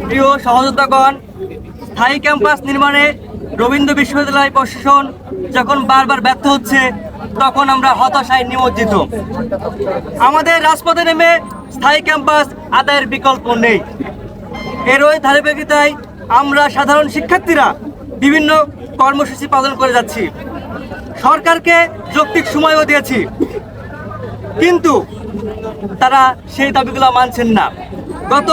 প্রিয় সহযোদ্ধাগণ, স্থায়ী ক্যাম্পাস নির্মাণে রবীন্দ্র বিশ্ববিদ্যালয় প্রশাসন যখন বারবার ব্যর্থ হচ্ছে, তখন আমরা হতাশায় নিমজ্জিত। আমাদের রাজপথে নেমে স্থায়ী ক্যাম্পাস আদায়ের বিকল্প নেই। এরই ধারাবাহিকতায় আমরা সাধারণ শিক্ষার্থীরা বিভিন্ন কর্মসূচি পালন করে যাচ্ছি। সরকারকে যৌক্তিক সময়ও দিয়েছি, কিন্তু তারা সেই দাবিগুলো মানছেন না। গত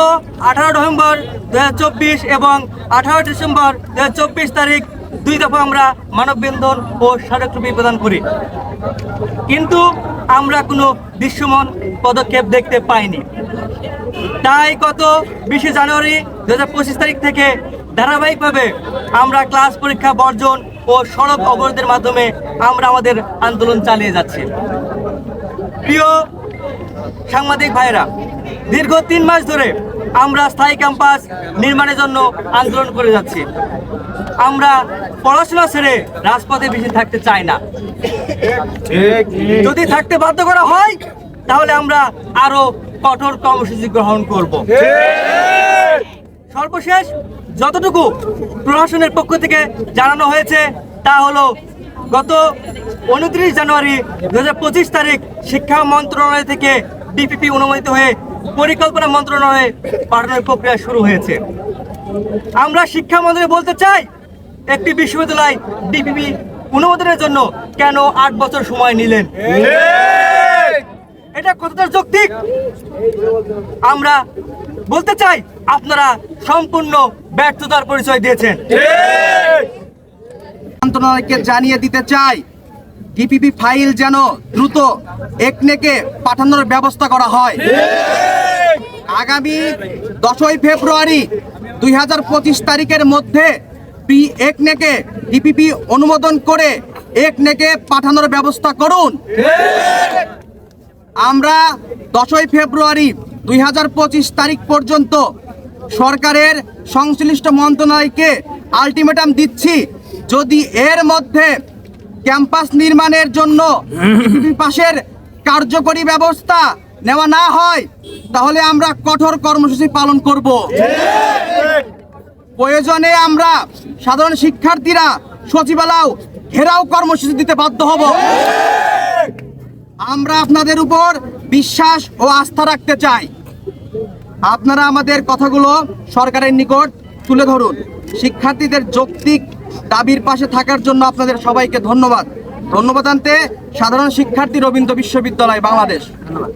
18 নভেম্বর 2024 এবং 18 ডিসেম্বর 2024 তারিখ 2 দফা আমরা মানববন্ধন ও স্মারকলিপি প্রদান করি, কিন্তু আমরা কোনো দৃশ্যমান পদক্ষেপ দেখতে পাইনি। তাই গত 20 জানুয়ারি 2025 তারিখ থেকে ধারাবাহিকভাবে আমরা ক্লাস পরীক্ষা বর্জন ও সড়ক অবরোধের মাধ্যমে আমরা আমাদের আন্দোলন চালিয়ে যাচ্ছি। প্রিয় সাংবাদিক ভাইরা, দীর্ঘ 3 মাস ধরে আমরা স্থায়ী ক্যাম্পাস নির্মাণের জন্য আন্দোলন করে যাচ্ছি। আমরা পড়াশোনা ছেড়ে রাজপথে বেশি থাকতে চাই না। যদি থাকতে বাধ্য করা হয়, তাহলে আমরা আরো কঠোর কর্মসূচি গ্রহণ করব। সর্বশেষ যতটুকু প্রশাসনের পক্ষ থেকে জানানো হয়েছে তা হলো, গত 29 জানুয়ারি 2025 তারিখ শিক্ষা মন্ত্রণালয় থেকে ডিপিপি অনুমোদিত হয়ে পরিকল্পনা মন্ত্রণালয়ে পাঠানোর প্রক্রিয়া শুরু হয়েছে। আমরা শিক্ষা মন্ত্রণালয়ে বলতে চাই, একটি বিশ্ববিদ্যালয় ডিপিপি অনুমোদনের জন্য কেন 8 বছর সময় নিলেন? এটা কতটা যৌক্তিক? আমরা বলতে চাই, আপনারা সম্পূর্ণ ব্যর্থতার পরিচয় দিয়েছেন। মন্ত্রণালয়কে জানিয়ে দিতে চাই, ডিপিপি ফাইল যেন দ্রুত একনেকে পাঠানোর ব্যবস্থা করা হয়। আগামী 10 ফেব্রুয়ারি 2025 তারিখের মধ্যে একনেকে ডিপিপি অনুমোদন করে একনেকে পাঠানোর ব্যবস্থা করুন। আমরা 10 ফেব্রুয়ারি 2025 তারিখ পর্যন্ত সরকারের সংশ্লিষ্ট মন্ত্রণালয়কে আলটিমেটাম দিচ্ছি, যদি এর মধ্যে ক্যাম্পাস নির্মাণের জন্য পাশের কার্যকরী ব্যবস্থা নেওয়া না হয়, তাহলে আমরা কঠোর কর্মসূচি পালন করব। প্রয়োজনে আমরা সাধারণ শিক্ষার্থীরা সচিবালয় ঘেরাও কর্মসূচি দিতে বাধ্য হব। আমরা আপনাদের উপর বিশ্বাস ও আস্থা রাখতে চাই। আপনারা আমাদের কথাগুলো সরকারের নিকট তুলে ধরুন। শিক্ষার্থীদের যৌক্তিক দাবির পাশে থাকার জন্য আপনাদের সবাইকে ধন্যবাদ। ধন্যবাদ আনতে সাধারণ শিক্ষার্থী, রবীন্দ্র বিশ্ববিদ্যালয়, বাংলাদেশ। ধন্যবাদ।